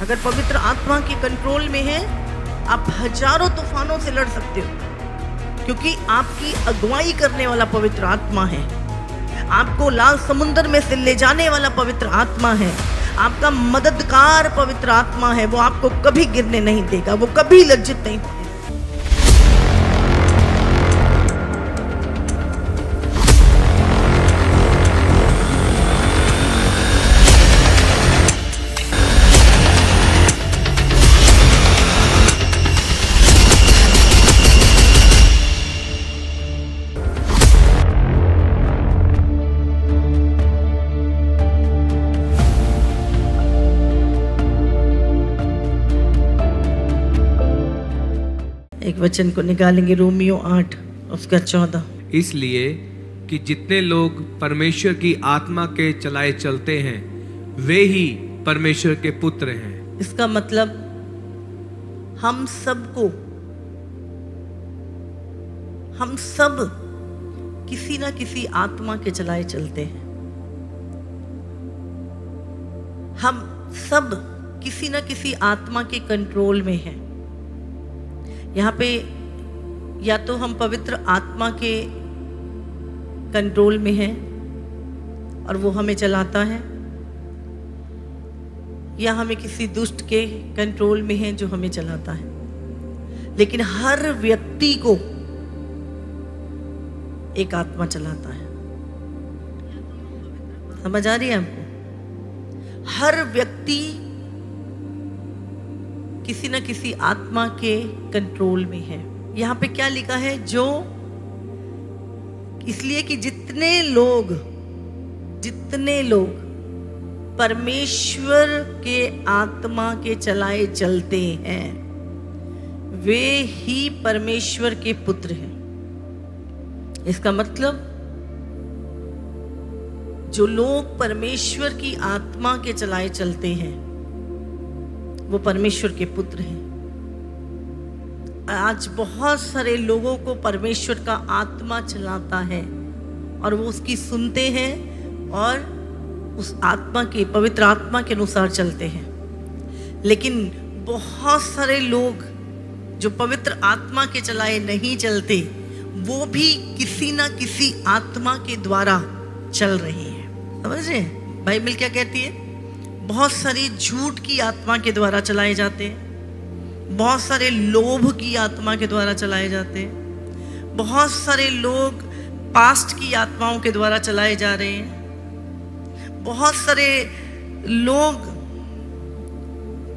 अगर पवित्र आत्मा के कंट्रोल में है, आप हजारों तूफानों से लड़ सकते हो, क्योंकि आपकी अगुवाई करने वाला पवित्र आत्मा है। आपको लाल समुद्र में से ले जाने वाला पवित्र आत्मा है। आपका मददगार पवित्र आत्मा है। वो आपको कभी गिरने नहीं देगा, वो कभी लज्जित नहीं होगा। एक वचन को निकालेंगे, रोमियो 8 उसका 14। इसलिए कि जितने लोग परमेश्वर की आत्मा के चलाए चलते हैं वे ही परमेश्वर के पुत्र हैं। इसका मतलब हम सब किसी ना किसी आत्मा के चलाए चलते हैं। हम सब किसी ना किसी आत्मा के कंट्रोल में हैं। यहाँ पे या तो हम पवित्र आत्मा के कंट्रोल में हैं और वो हमें चलाता है, या हमें किसी दुष्ट के कंट्रोल में है जो हमें चलाता है। लेकिन हर व्यक्ति को एक आत्मा चलाता है। समझ आ रही है आपको? हर व्यक्ति किसी न किसी आत्मा के कंट्रोल में है। यहाँ पे क्या लिखा है? जो इसलिए कि जितने लोग परमेश्वर के आत्मा के चलाए चलते हैं वे ही परमेश्वर के पुत्र हैं। इसका मतलब जो लोग परमेश्वर की आत्मा के चलाए चलते हैं वो परमेश्वर के पुत्र हैं। आज बहुत सारे लोगों को परमेश्वर का आत्मा चलाता है और वो उसकी सुनते हैं और उस आत्मा के, पवित्र आत्मा के अनुसार चलते हैं। लेकिन बहुत सारे लोग जो पवित्र आत्मा के चलाए नहीं चलते, वो भी किसी ना किसी आत्मा के द्वारा चल रहे हैं। समझ रहे हैं? बाइबल क्या कहती है? बहुत सारी झूठ की आत्मा के द्वारा चलाए जाते हैं, बहुत सारे लोभ की आत्मा के द्वारा चलाए जाते हैं, बहुत सारे लोग पास्ट की आत्माओं के द्वारा चलाए जा रहे हैं, बहुत सारे लोग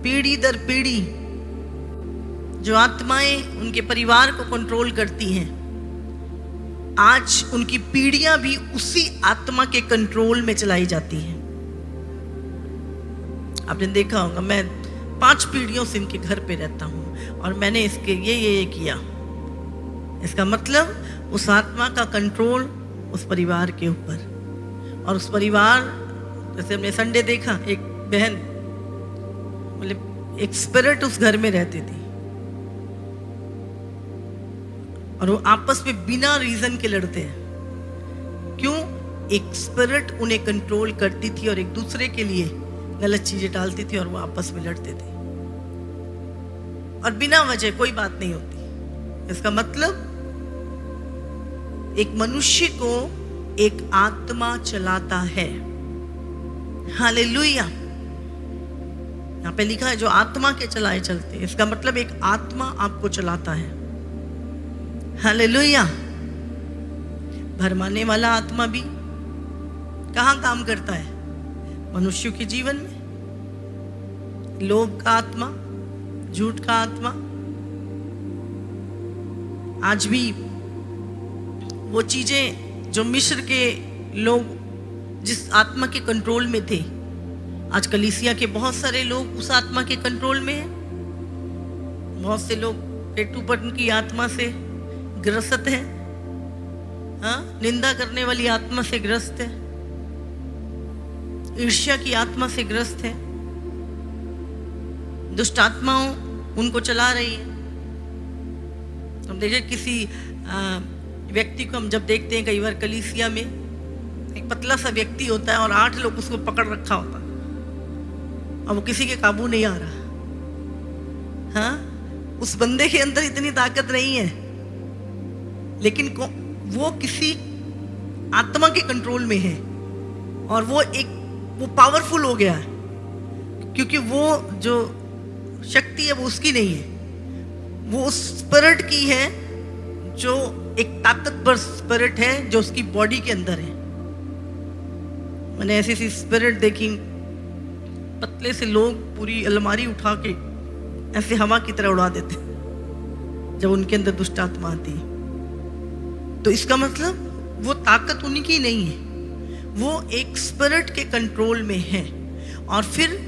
पीढ़ी दर पीढ़ी जो आत्माएं उनके परिवार को कंट्रोल करती हैं, आज उनकी पीढ़ियां भी उसी आत्मा के कंट्रोल में चलाई जाती हैं। आपने देखा होगा, मैं 5 पीढ़ियों से इनके घर पे रहता हूँ और मैंने इसके ये किया। इसका मतलब उस आत्मा का कंट्रोल उस परिवार के ऊपर। और उस परिवार, जैसे हमने संडे देखा, एक बहन, मतलब एक स्पिरिट उस घर में रहती थी और वो आपस में बिना रीजन के लड़ते हैं। क्यों? एक स्पिरिट उन्हें कंट्रोल करती थी और एक दूसरे के लिए गलत चीजें डालती थी और वो आपस में लड़ते थे और बिना वजह कोई बात नहीं होती। इसका मतलब एक मनुष्य को एक आत्मा चलाता है। हालेलुया। यहाँ पे लिखा है जो आत्मा के चलाए चलते हैं। इसका मतलब एक आत्मा आपको चलाता है। हालेलुया। भरमाने वाला आत्मा भी कहाँ काम करता है? मनुष्यों के जीवन में। लोभ का आत्मा, झूठ का आत्मा। आज भी वो चीजें जो मिस्र के लोग जिस आत्मा के कंट्रोल में थे, आज कलीसिया के बहुत सारे लोग उस आत्मा के कंट्रोल में हैं। बहुत से लोग पेटूपन की आत्मा से ग्रस्त हैं, हाँ, निंदा करने वाली आत्मा से ग्रस्त है, ईर्ष्या की आत्मा से ग्रस्त है, दुष्ट आत्माओं उनको चला रही है। हम देखिए किसी व्यक्ति को हम जब देखते हैं, कई बार कलीसिया में एक पतला सा व्यक्ति होता है और 8 लोग उसको पकड़ रखा होता है, और वो किसी के काबू नहीं आ रहा। हाँ, उस बंदे के अंदर इतनी ताकत नहीं है, लेकिन वो किसी आत्मा के कंट्रोल में है और वो पावरफुल हो गया है, क्योंकि वो जो शक्ति है वो उसकी नहीं है, वो उस स्पिरिट की है, जो एक ताकतवर स्पिरिट है जो उसकी बॉडी के अंदर है। मैंने ऐसी सी स्पिरिट देखी, पतले से लोग पूरी अलमारी उठा के ऐसे हवा की तरह उड़ा देते जब उनके अंदर दुष्ट आत्मा आती है। तो इसका मतलब वो ताकत उनकी नहीं है, वो एक स्पिरिट के कंट्रोल में है। और फिर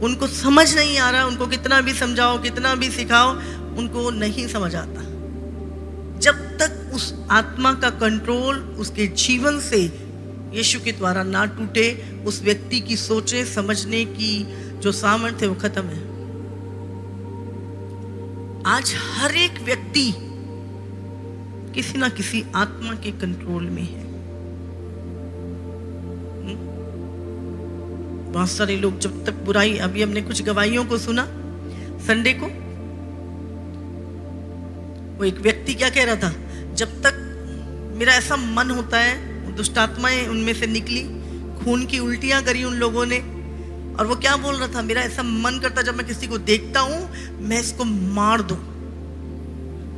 उनको समझ नहीं आ रहा, उनको कितना भी समझाओ, कितना भी सिखाओ, उनको नहीं समझ आता। जब तक उस आत्मा का कंट्रोल उसके जीवन से यीशु के द्वारा ना टूटे, उस व्यक्ति की सोचे समझने की जो सामर्थ्य है वो खत्म है। आज हर एक व्यक्ति किसी ना किसी आत्मा के कंट्रोल में है। बहुत सारे लोग जब तक बुराई, अभी हमने कुछ गवाहियों को सुना संडे को, वो एक व्यक्ति क्या कह रहा था, जब तक मेरा ऐसा मन होता है, दुष्ट आत्माएं उनमें से निकली, खून की उल्टियां करी उन लोगों ने, और वो क्या बोल रहा था, मेरा ऐसा मन करता जब मैं किसी को देखता हूं मैं इसको मार दूं।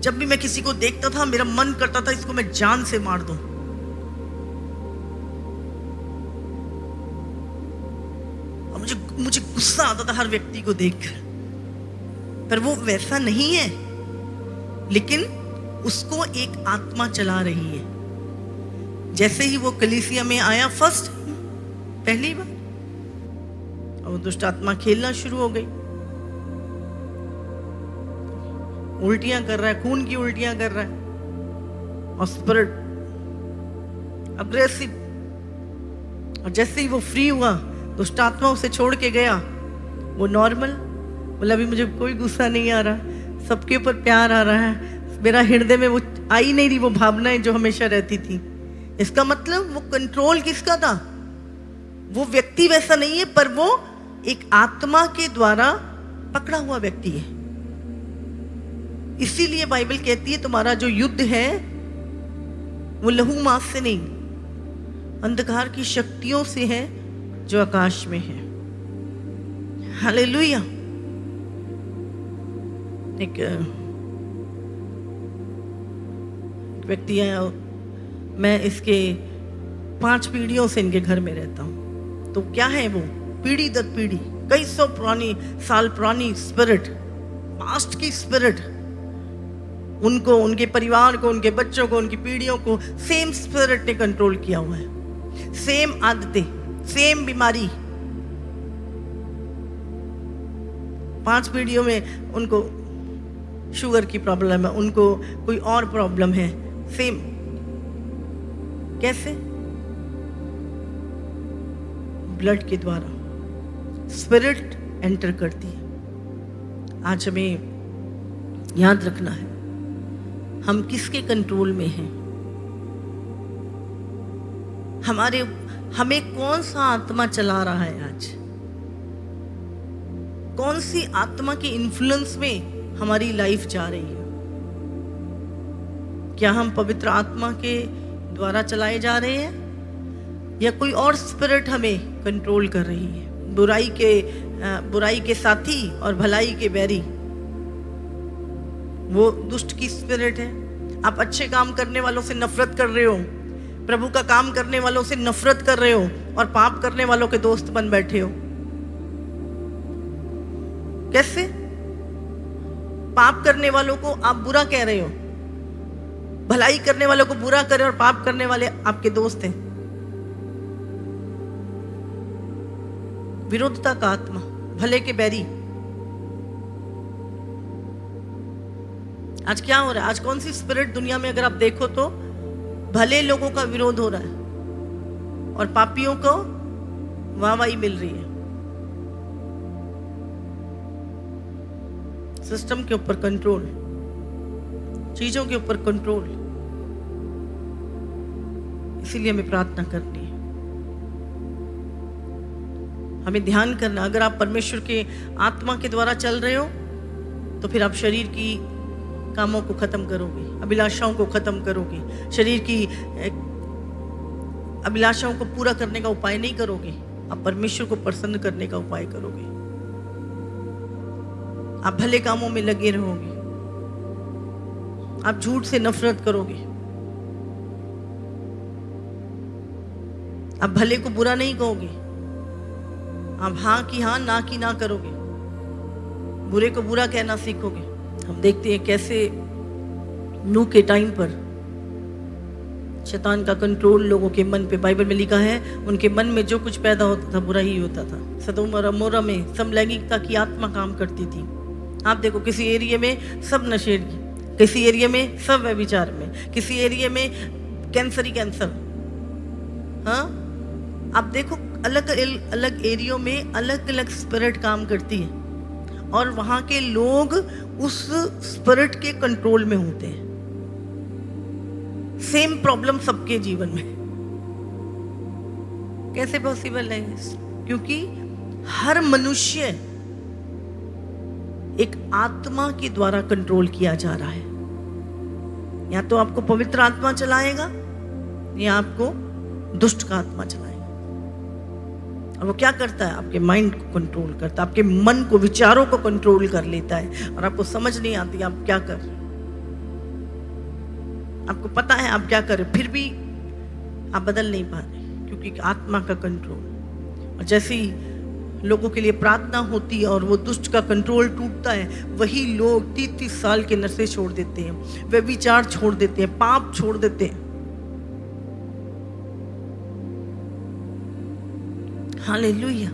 जब भी मैं किसी को देखता था मेरा मन करता था इसको मैं जान से मार दूं। और मुझे गुस्सा आता था हर व्यक्ति को देखकर, पर वो वैसा नहीं है, लेकिन उसको एक आत्मा चला रही है। जैसे ही वो कलीसिया में आया पहली बार, और वो दुष्ट आत्मा खेलना शुरू हो गई, उल्टियां कर रहा है, खून की उल्टियां कर रहा है, और स्पिरिट अग्रेसिव। और जैसे ही वो फ्री हुआ, दुष्ट आत्मा उसे छोड़ के गया, वो नॉर्मल बोला, अभी मुझे कोई गुस्सा नहीं आ रहा, सबके ऊपर प्यार आ रहा है, मेरा हृदय में वो आई नहीं रही वो भावनाएं जो हमेशा रहती थी। इसका मतलब वो कंट्रोल किसका था? वो व्यक्ति वैसा नहीं है, पर वो एक आत्मा के द्वारा पकड़ा हुआ व्यक्ति है। इसीलिए बाइबल कहती है तुम्हारा जो युद्ध है वो लहू मांस से नहीं, अंधकार की शक्तियों से है जो आकाश में है। हालेलुया। एक व्यक्ति है, मैं इसके 5 पीढ़ियों से इनके घर में रहता हूं। तो क्या है वो, पीढ़ी दर पीढ़ी, कई सौ साल पुरानी स्पिरिट, पास्ट की स्पिरिट, उनको, उनके परिवार को, उनके बच्चों को, उनकी पीढ़ियों को सेम स्पिरिट ने कंट्रोल किया हुआ है। सेम आदतें, सेम बीमारी, 5 पीढ़ियों में उनको शुगर की प्रॉब्लम है, उनको कोई और प्रॉब्लम है, सेम। कैसे? ब्लड के द्वारा स्पिरिट एंटर करती है। आज हमें याद रखना है हम किसके कंट्रोल में हैं। हमें कौन सा आत्मा चला रहा है आज? कौन सी आत्मा के इन्फ्लुएंस में हमारी लाइफ जा रही है? क्या हम पवित्र आत्मा के द्वारा चलाए जा रहे हैं, या कोई और स्पिरिट हमें कंट्रोल कर रही है? बुराई के साथी और भलाई के बैरी, वो दुष्ट की स्पिरिट है। आप अच्छे काम करने वालों से नफरत कर रहे हो, प्रभु का काम करने वालों से नफरत कर रहे हो, और पाप करने वालों के दोस्त बन बैठे हो। कैसे? पाप करने वालों को आप बुरा कह रहे हो, भलाई करने वालों को बुरा कर रहे हो, और पाप करने वाले आपके दोस्त हैं। विरोधता का आत्मा, भले के बैरी। आज क्या हो रहा है? आज कौन सी स्पिरिट दुनिया में अगर आप देखो तो भले लोगों का विरोध हो रहा है और पापियों को वाहवाही मिल रही है। सिस्टम के ऊपर कंट्रोल, चीजों के ऊपर कंट्रोल। इसीलिए हमें प्रार्थना करनी है। हमें ध्यान करना, अगर आप परमेश्वर के आत्मा के द्वारा चल रहे हो तो फिर आप शरीर की कामों को खत्म करोगे, अभिलाषाओं को खत्म करोगे, शरीर की अभिलाषाओं को पूरा करने का उपाय नहीं करोगे, आप परमेश्वर को प्रसन्न करने का उपाय करोगे। आप भले कामों में लगे रहोगे, आप झूठ से नफरत करोगे, आप भले को बुरा नहीं कहोगे, आप हाँ की हाँ ना की ना करोगे, बुरे को बुरा कहना सीखोगे। हम देखते हैं कैसे नूह के टाइम पर शैतान का कंट्रोल लोगों के मन पे, बाइबल में लिखा है उनके मन में जो कुछ पैदा होता था बुरा ही होता था। सदोम और अमोरा में समलैंगिकता की आत्मा काम करती थी। आप देखो किसी एरिया में सब नशेड़ी, किसी एरिया में सब व्यभिचार में, किसी एरिया में कैंसर ही कैंसर। हाँ, आप देखो अलग अलग एरियो में अलग अलग स्पिरिट काम करती है और वहां के लोग उस स्पिरिट के कंट्रोल में होते हैं। सेम प्रॉब्लम सबके जीवन में। कैसे पॉसिबल है? क्योंकि हर मनुष्य एक आत्मा के द्वारा कंट्रोल किया जा रहा है। या तो आपको पवित्र आत्मा चलाएगा या आपको दुष्ट का आत्मा चलाएगा। और वो क्या करता है? आपके माइंड को कंट्रोल करता है, आपके मन को, विचारों को कंट्रोल कर लेता है और आपको समझ नहीं आती आप क्या कर रहे। आपको पता है आप क्या कर रहे, फिर भी आप बदल नहीं पा रहे क्योंकि आत्मा का कंट्रोल। और जैसे ही लोगों के लिए प्रार्थना होती है और वो दुष्ट का कंट्रोल टूटता है, वही लोग 30-30 साल के नशे छोड़ देते हैं, वे विचार छोड़ देते हैं, पाप छोड़ देते हैं। हालेलुया।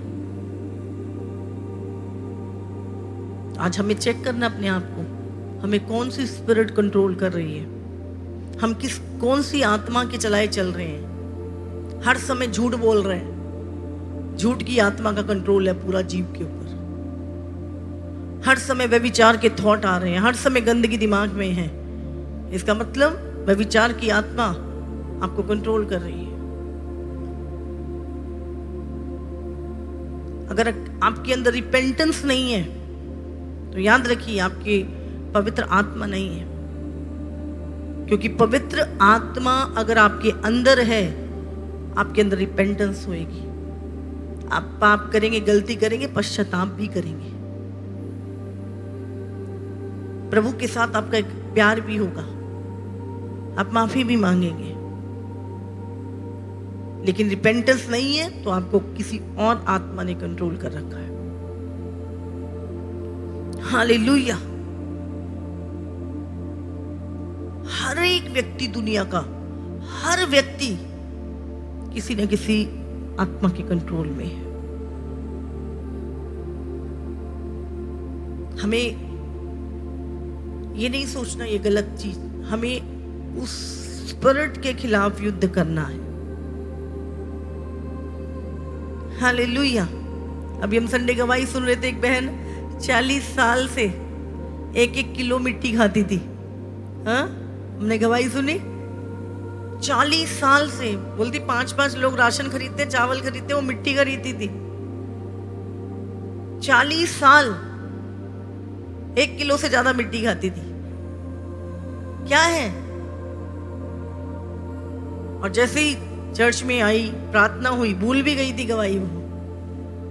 आज हमें चेक करना अपने आप को, हमें कौन सी स्पिरिट कंट्रोल कर रही है, हम कौन सी आत्मा के चलाए चल रहे हैं। हर समय झूठ बोल रहे हैं, झूठ की आत्मा का कंट्रोल है पूरा जीव के ऊपर। हर समय व्यभिचार के थॉट आ रहे हैं, हर समय गंदगी दिमाग में है, इसका मतलब व्यभिचार की आत्मा आपको कंट्रोल कर रही है। अगर आपके अंदर रिपेंटेंस नहीं है तो याद रखिए आपकी पवित्र आत्मा नहीं है। क्योंकि पवित्र आत्मा अगर आपके अंदर है, आपके अंदर रिपेंटेंस होएगी। आप पाप करेंगे, गलती करेंगे, पश्चाताप भी करेंगे। प्रभु के साथ आपका एक प्यार भी होगा, आप माफी भी मांगेंगे। लेकिन रिपेंटेंस नहीं है तो आपको किसी और आत्मा ने कंट्रोल कर रखा है। हालेलुया। हर एक व्यक्ति, दुनिया का हर व्यक्ति किसी न किसी आत्मा के कंट्रोल में है। हमें ये नहीं सोचना ये गलत चीज, हमें उस स्पिरिट के खिलाफ युद्ध करना है। हालेलुया। अभी हम संडे गवाही सुन रहे थे, एक बहन 40 साल से 1-1 किलो मिट्टी खाती थी। हाँ, हमने गवाही सुनी। 40 साल से बोलती 5-5 लोग राशन खरीदते, चावल खरीदते, वो मिट्टी खरीदती थी। 40 साल 1 किलो से ज्यादा मिट्टी खाती थी। क्या है? और जैसे ही चर्च में आई, प्रार्थना हुई, भूल भी गई थी गवाही। वो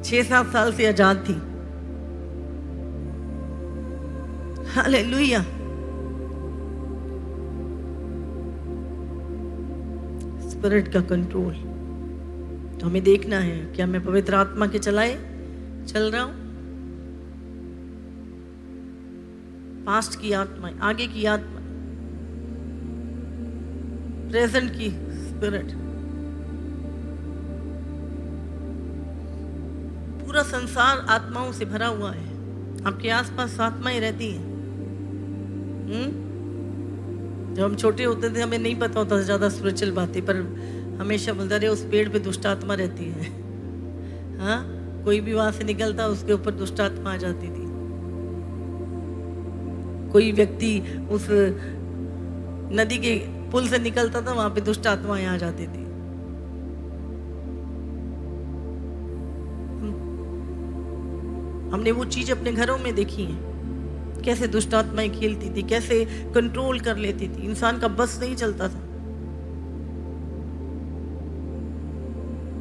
6-7 साल से आजाद थी। हालेलुया। स्पिरिट का कंट्रोल। तो हमें देखना है क्या मैं पवित्र आत्मा के चलाए चल रहा हूं, पास्ट की आत्मा, आगे की आत्मा, प्रेजेंट की स्पिरिट। पूरा संसार आत्माओं से भरा हुआ है। आपके आसपास आत्माएं रहती हैं। जब हम छोटे होते थे हमें नहीं पता होता था ज़्यादा स्पिरिचुअल बातें, पर हमेशा बोलते रहे उस पेड़ पे दुष्ट आत्मा रहती है। हाँ, कोई भी वहां से निकलता उसके ऊपर दुष्ट आत्मा आ जाती थी। कोई व्यक्ति उस नदी के पुल से निकलता था, वहां पे दुष्ट आत्माएं आ जाती थी। हमने वो चीज अपने घरों में देखी है, कैसे दुष्ट आत्माएं खेलती थी, कैसे कंट्रोल कर लेती थी, इंसान का बस नहीं चलता था।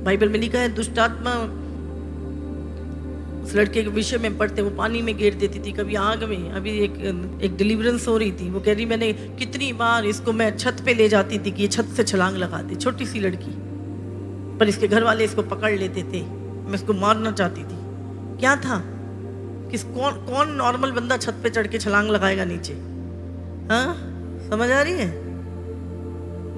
बाइबल में लिखा है दुष्ट आत्मा उस लड़के के विषय में पढ़ते, वो पानी में गिर देती थी, कभी आग में। अभी एक डिलीवरेंस हो रही थी, वो कह रही मैंने कितनी बार इसको मैं छत पे ले जाती थी कि ये छत से छलांग लगाती, छोटी सी लड़की, पर इसके घर वाले इसको पकड़ लेते थे, मैं इसको मारना चाहती थी। क्या था कि कौन नॉर्मल बंदा छत पे चढ़ के छलांग लगाएगा नीचे? हाँ, समझ आ रही है?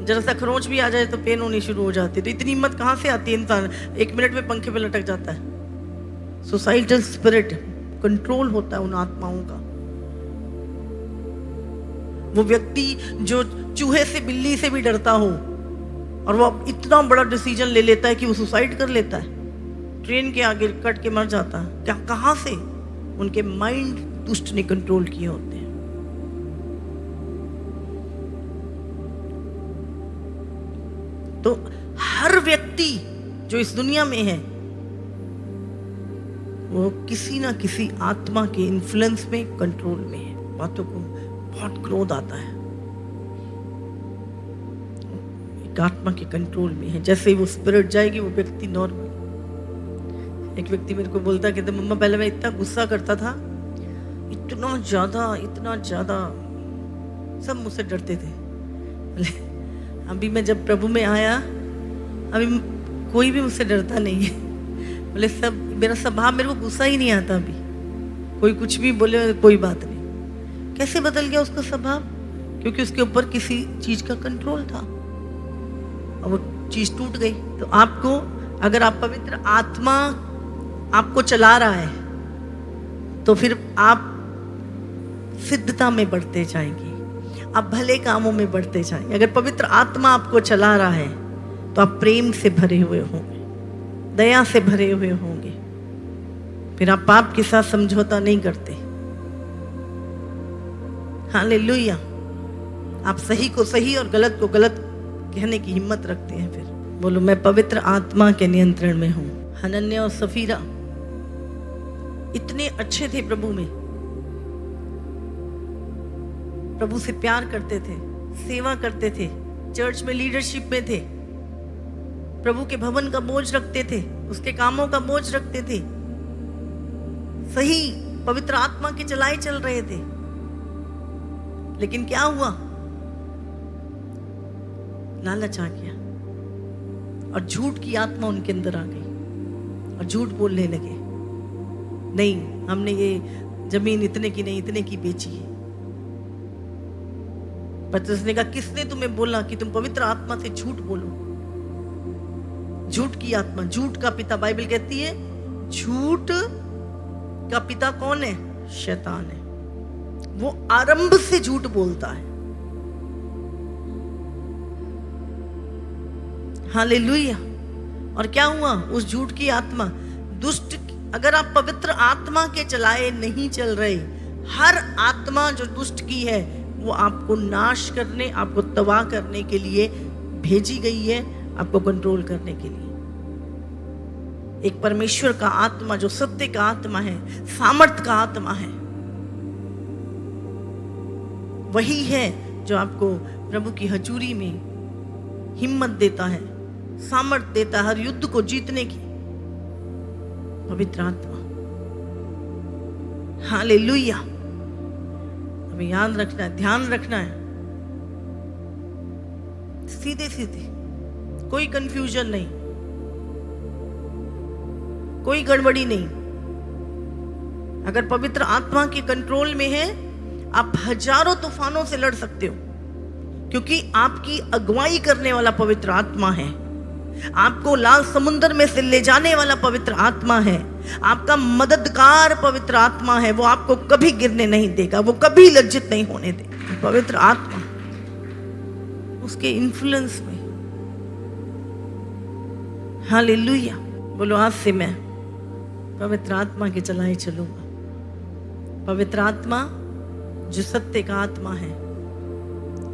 जरा सा खरोंच भी आ जाए तो पेन होनी शुरू हो जाती है। तो इतनी हिम्मत कहाँ से आती है? इंसान 1 मिनट में पंखे पे लटक जाता है। सुसाइडल स्पिरिट कंट्रोल होता है उन आत्माओं का। वो व्यक्ति जो चूहे से बिल्ली से भी डरता हो और वो इतना बड़ा डिसीजन ले लेता है कि वो सुसाइड कर लेता है, ट्रेन के आगे कट के मर जाता है, क्या कहां से? उनके माइंड दुष्ट ने कंट्रोल किए होते हैं। तो हर व्यक्ति जो इस दुनिया में है वो किसी ना किसी आत्मा के इन्फ्लुएंस में, कंट्रोल में है। बातों को बहुत क्रोध आता है, एक आत्मा के कंट्रोल में है। जैसे ही वो स्पिरिट जाएगी वो व्यक्ति नॉर्मल। एक व्यक्ति मेरे को बोलता कि मम्मा पहले मैं इतना गुस्सा करता था, इतना ज्यादा सब मुझसे डरते थे। अभी मैं जब प्रभु में आया, अभी कोई भी मुझसे डरता नहीं है। बोले सब, मेरा स्वभाव, मेरे को गुस्सा ही नहीं आता अभी, कोई कुछ भी बोले कोई बात नहीं। कैसे बदल गया उसका स्वभाव? क्योंकि उसके ऊपर किसी चीज का कंट्रोल था और वो चीज टूट गई। तो आपको, अगर आप पवित्र आत्मा आपको चला रहा है तो फिर आप सिद्धता में बढ़ते जाएंगे, आप भले कामों में बढ़ते जाएंगे। अगर पवित्र आत्मा आपको चला रहा है तो आप प्रेम से भरे हुए होंगे, दया से भरे हुए होंगे, फिर आप पाप के साथ समझौता नहीं करते। हालेलुया। आप सही को सही और गलत को गलत कहने की हिम्मत रखते हैं। फिर बोलो मैं पवित्र आत्मा के नियंत्रण में हूं। हनन्याह और सफीरा इतने अच्छे थे प्रभु में, प्रभु से प्यार करते थे, सेवा करते थे, चर्च में लीडरशिप में थे, प्रभु के भवन का बोझ रखते थे, उसके कामों का बोझ रखते थे, सही पवित्र आत्मा के चलाए चल रहे थे। लेकिन क्या हुआ? लालच आ गया और झूठ की आत्मा उनके अंदर आ गई और झूठ बोलने लगे, नहीं हमने ये जमीन इतने की नहीं इतने की बेची है। पतरस ने कहा किसने तुम्हें बोला कि तुम पवित्र आत्मा से झूठ बोलो? झूठ की आत्मा, झूठ का पिता, बाइबल कहती है झूठ का पिता कौन है? शैतान है। वो आरंभ से झूठ बोलता है। हालेलुया। और क्या हुआ? उस झूठ की आत्मा, दुष्ट, अगर आप पवित्र आत्मा के चलाए नहीं चल रहे, हर आत्मा जो दुष्ट की है वो आपको नाश करने, आपको तबाह करने के लिए भेजी गई है, आपको कंट्रोल करने के लिए। एक परमेश्वर का आत्मा जो सत्य का आत्मा है, सामर्थ का आत्मा है, वही है जो आपको प्रभु की हजूरी में हिम्मत देता है, सामर्थ देता है हर युद्ध को जीतने की। पवित्र आत्मा। हालेलुया। हमें याद रखना है, ध्यान रखना है, सीधे सीधे, कोई कंफ्यूजन नहीं, कोई गड़बड़ी नहीं। अगर पवित्र आत्मा के कंट्रोल में है, आप हजारों तूफानों से लड़ सकते हो, क्योंकि आपकी अगुवाई करने वाला पवित्र आत्मा है। आपको लाल समुद्र में से ले जाने वाला पवित्र आत्मा है। आपका मददगार पवित्र आत्मा है। वो आपको कभी गिरने नहीं देगा, वो कभी लज्जित नहीं होने देगा। पवित्र आत्मा, उसके इन्फ्लुएंस में। हालेलुया। बोलो आज से मैं पवित्र आत्मा के चलाए चलूंगा। पवित्र आत्मा जो सत्य का आत्मा है,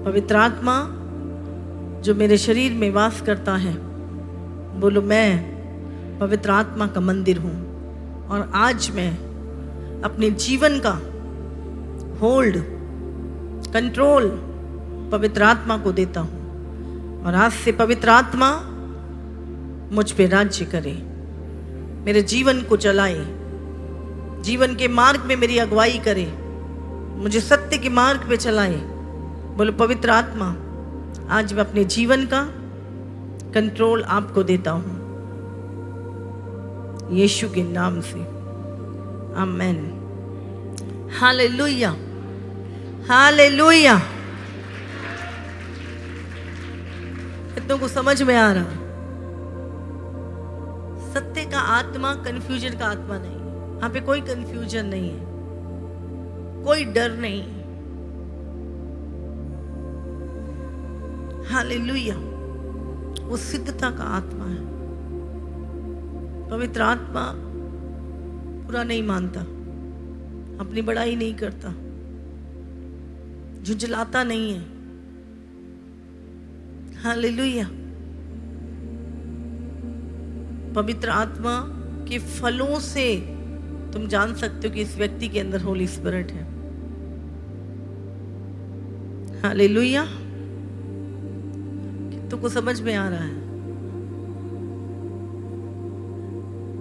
पवित्र आत्मा जो मेरे शरीर में वास करता है। बोलो मैं पवित्र आत्मा का मंदिर हूं और आज मैं अपने जीवन का होल्ड, कंट्रोल पवित्र आत्मा को देता हूं और आज से पवित्र आत्मा मुझ पे राज्य करे, मेरे जीवन को चलाए, जीवन के मार्ग में मेरी अगुवाई करे, मुझे सत्य के मार्ग पे चलाए। बोलो पवित्र आत्मा, आज मैं अपने जीवन का कंट्रोल आपको देता हूं, यीशु के नाम से, आमेन। Hallelujah, hallelujah. कितनों को समझ में आ रहा? सत्य का आत्मा कंफ्यूजन का आत्मा नहीं है। यहाँ पे कोई कंफ्यूजन नहीं है, कोई डर नहीं। हालेलुया। वो सिद्धता का आत्मा है। पवित्र आत्मा बुरा नहीं मानता, अपनी बड़ाई नहीं करता, झुंझलाता नहीं है। हालेलुया। पवित्र आत्मा के फलों से तुम जान सकते हो कि इस व्यक्ति के अंदर होली स्पिरिट है। हालेलुया। तुमको समझ में आ रहा है?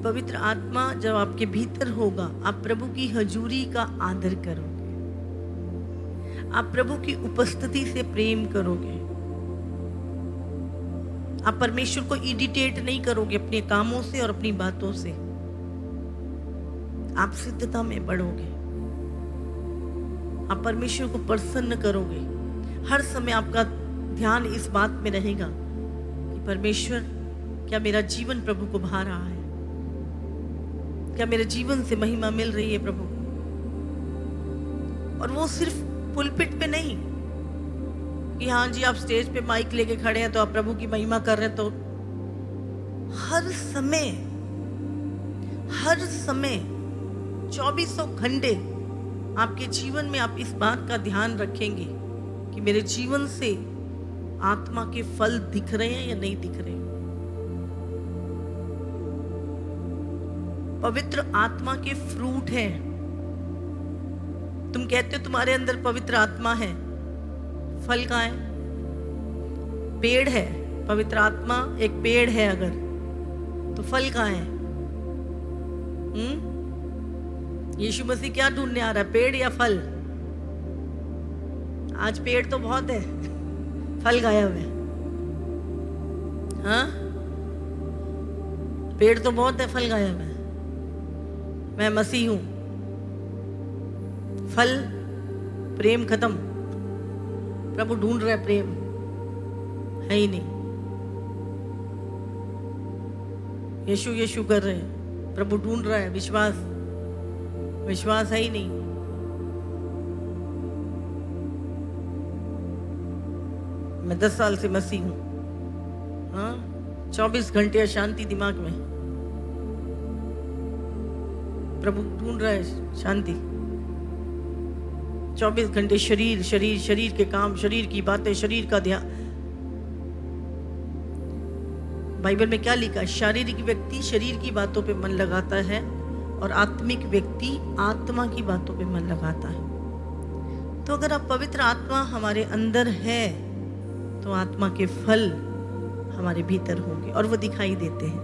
पवित्र आत्मा जब आपके भीतर होगा, आप प्रभु की हजूरी का आदर करोगे, आप प्रभु की उपस्थिति से प्रेम करोगे, आप परमेश्वर को इरिटेट नहीं करोगे अपने कामों से और अपनी बातों से। आप सिद्धता में बढ़ोगे, आप परमेश्वर को प्रसन्न करोगे। हर समय आपका ध्यान इस बात में रहेगा कि परमेश्वर, क्या मेरा जीवन प्रभु को भा रहा है? क्या मेरे जीवन से महिमा मिल रही है प्रभु को? और वो सिर्फ पुलपिट पे नहीं कि हाँ जी आप स्टेज पे माइक लेके खड़े हैं तो आप प्रभु की महिमा कर रहे हैं, तो हर समय 2400 घंटे आपके जीवन में आप इस बात का ध्यान रखेंगे कि मेरे जीवन से आत्मा के फल दिख रहे हैं या नहीं दिख रहे हैं। पवित्र आत्मा के फ्रूट हैं। तुम कहते हो तुम्हारे अंदर पवित्र आत्मा है, फल कहाँ है? पेड़ है, पवित्र आत्मा एक पेड़ है अगर, तो फल कहाँ है? यीशु मसीह क्या ढूंढने आ रहा है, पेड़ या फल? आज पेड़ तो बहुत है, फल गायब है। हाँ, पेड़ तो बहुत है, फल गायब है। मैं मसीह हूं, फल प्रेम खत्म। प्रभु ढूंढ रहा है, प्रेम है ही नहीं। यीशु यीशु कर रहे हैं, प्रभु ढूंढ रहा है, विश्वास है ही नहीं। मैं 10 साल से मसीह हूं, हाँ, 24 घंटे अशांति दिमाग में, प्रभु ढूंढ रहा है शांति। 24 घंटे शरीर के काम, शरीर की बातें, शरीर का ध्यान। बाइबल में क्या लिखा है? शारीरिक व्यक्ति शरीर की बातों पे मन लगाता है और आत्मिक व्यक्ति आत्मा की बातों पे मन लगाता है। तो अगर आप पवित्र आत्मा हमारे अंदर है तो आत्मा के फल हमारे भीतर होंगे और वो दिखाई देते हैं,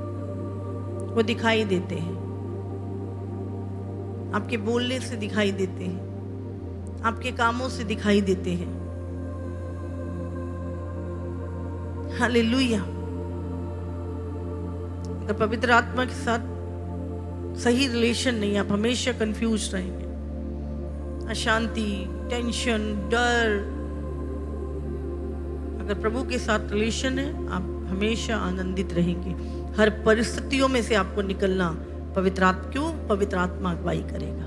वो दिखाई देते हैं। आपके बोलने से दिखाई देते हैं, आपके कामों से दिखाई देते हैं। हालेलुया। अगर पवित्र आत्मा के साथ सही रिलेशन नहीं, आप हमेशा कंफ्यूज रहेंगे, अशांति, टेंशन, डर। अगर प्रभु के साथ रिलेशन है, आप हमेशा आनंदित रहेंगे। हर परिस्थितियों में से आपको निकलना क्यों? पवित्र आत्मा अगुवाई करेगा।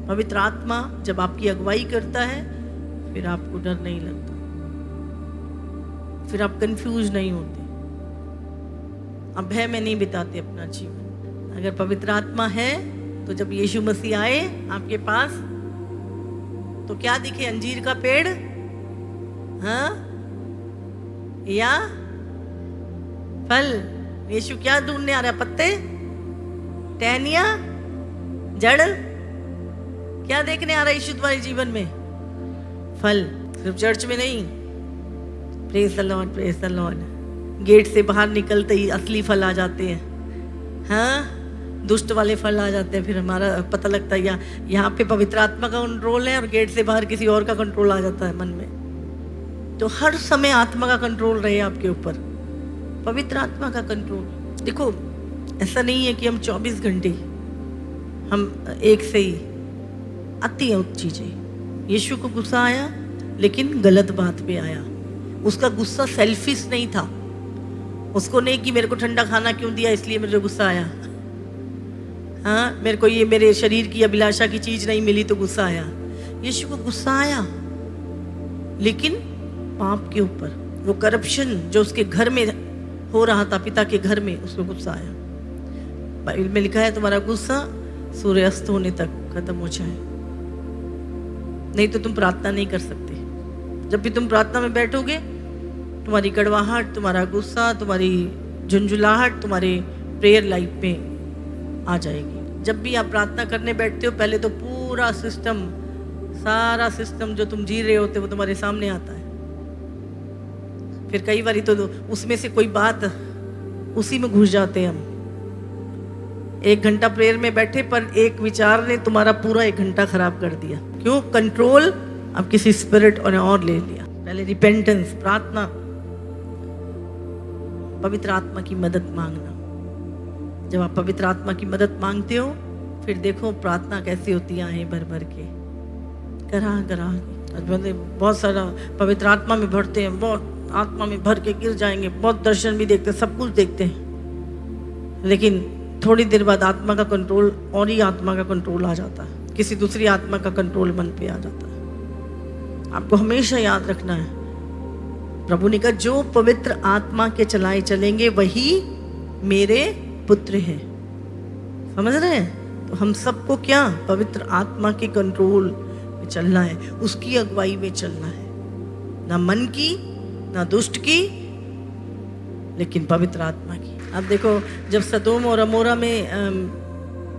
पवित्र आत्मा जब आपकी अगुवाई करता है, फिर आपको डर नहीं लगता, फिर आप कंफ्यूज नहीं होते, आप भय में नहीं बिताते अपना जीवन। अगर पवित्र आत्मा है तो जब यीशु मसीह आए आपके पास, तो क्या दिखे? अंजीर का पेड़, हाँ, या फल? यीशु क्या ढूंढने आ रहा है? पत्ते, टहनियां, जड़? क्या देखने आ रहा है यीशु तुम्हारे जीवन में? फल। सिर्फ चर्च में नहीं, praise the Lord, praise the Lord. Gate से बाहर निकलते ही असली फल आ जाते हैं। हाँ, दुष्ट वाले फल आ जाते हैं। फिर हमारा पता लगता है यहाँ पे पवित्र आत्मा का कंट्रोल है और गेट से बाहर किसी और का कंट्रोल आ जाता है मन में। तो हर समय आत्मा का कंट्रोल रहे आपके ऊपर, पवित्र आत्मा का कंट्रोल। देखो, ऐसा नहीं है कि हम 24 घंटे हम एक से ही आती हैं चीजें। यीशु को गुस्सा आया, लेकिन गलत बात पे आया। उसका गुस्सा सेल्फिश नहीं था। उसको नहीं कि मेरे को ठंडा खाना क्यों दिया इसलिए मुझे गुस्सा आया। हाँ, मेरे को ये मेरे शरीर की अभिलाषा की चीज नहीं मिली तो गुस्सा आया। यीशु को गुस्सा आया, लेकिन पाप के ऊपर, वो करप्शन जो उसके घर में हो रहा था, पिता के घर में, उसको गुस्सा आया। बाइबल में लिखा है तुम्हारा गुस्सा सूर्यास्त होने तक खत्म हो जाए, नहीं तो तुम प्रार्थना नहीं कर सकते। जब भी तुम प्रार्थना में बैठोगे, तुम्हारी कड़वाहट, तुम्हारा गुस्सा, तुम्हारी झुंझुलाहट तुम्हारे प्रेयर लाइफ में आ जाएगी। जब भी आप प्रार्थना करने बैठते हो, पहले तो पूरा सिस्टम, सारा सिस्टम जो तुम जी रहे होते वो तुम्हारे सामने आता है। फिर कई बार तो उसमें से कोई बात, उसी में घुस जाते हैं हम। 1 घंटा प्रेयर में बैठे, पर एक विचार ने तुम्हारा पूरा 1 घंटा खराब कर दिया। क्यों? कंट्रोल अब किसी स्पिरिट और ले लिया। पहले रिपेंटेंस, प्रार्थना, पवित्र आत्मा की मदद मांगना। जब आप पवित्र आत्मा की मदद मांगते हो, फिर देखो प्रार्थना कैसी होती है, भर भर के करा बहुत सारा पवित्र आत्मा में भरते हैं, बहुत आत्मा में भर के गिर जाएंगे, बहुत दर्शन भी देखते हैं, सब कुछ देखते हैं, लेकिन थोड़ी देर बाद आत्मा का कंट्रोल, और ही आत्मा का कंट्रोल आ जाता है, किसी दूसरी आत्मा का कंट्रोल मन पे आ जाता है। आपको हमेशा याद रखना है, प्रभु ने कहा जो पवित्र आत्मा के चलाए चलेंगे वही मेरे पुत्र हैं। समझ रहे हैं? तो हम सबको क्या, पवित्र आत्मा के कंट्रोल में चलना है, उसकी अगुवाई में चलना है, ना मन की, ना दुष्ट की, लेकिन पवित्र आत्मा की। अब देखो, जब सदोम और अमोरा में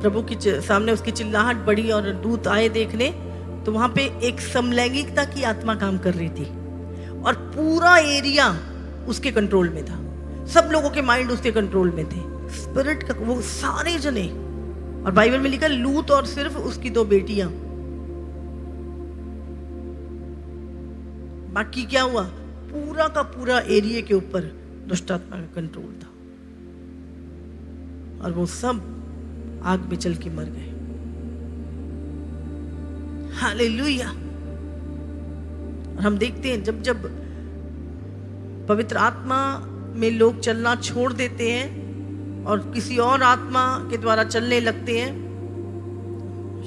प्रभु की सामने उसकी चिल्लाहट बढ़ी और दूत आए देखने, तो वहां पे एक समलैंगिकता की आत्मा काम कर रही थी और पूरा एरिया उसके कंट्रोल में था। सब लोगों के माइंड उसके कंट्रोल में थे, स्पिरिट का, वो सारे जने। और बाइबल में लिखा लूत और सिर्फ उसकी 2 बेटियां, बाकी क्या हुआ, पूरा का पूरा एरिया के ऊपर दुष्ट आत्मा का कंट्रोल था और वो सब आग में चल के मर गए। हालेलुया। और हम देखते हैं जब जब पवित्र आत्मा में लोग चलना छोड़ देते हैं और किसी और आत्मा के द्वारा चलने लगते हैं,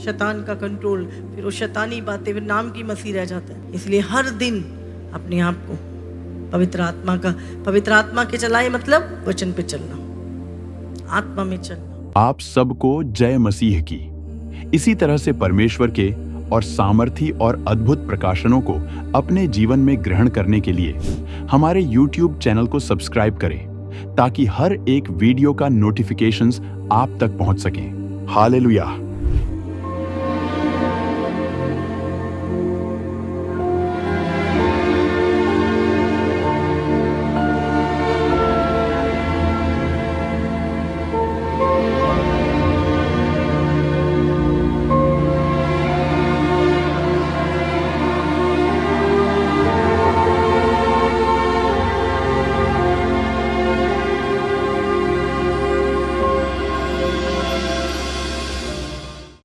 शैतान का कंट्रोल, फिर वो शैतानी बातें, फिर नाम की मसीह रह जाता है। इसलिए हर दिन अपने आप को पवित्र आत्मा के चलाए, मतलब वचन पे चलना, आत्मा में चलना। आप सबको जय मसीह की। इसी तरह से परमेश्वर के और सामर्थी और अद्भुत प्रकाशनों को अपने जीवन में ग्रहण करने के लिए हमारे YouTube चैनल को सब्सक्राइब करें, ताकि हर एक वीडियो का नोटिफिकेशंस आप तक पहुंच सके। हालेलुया।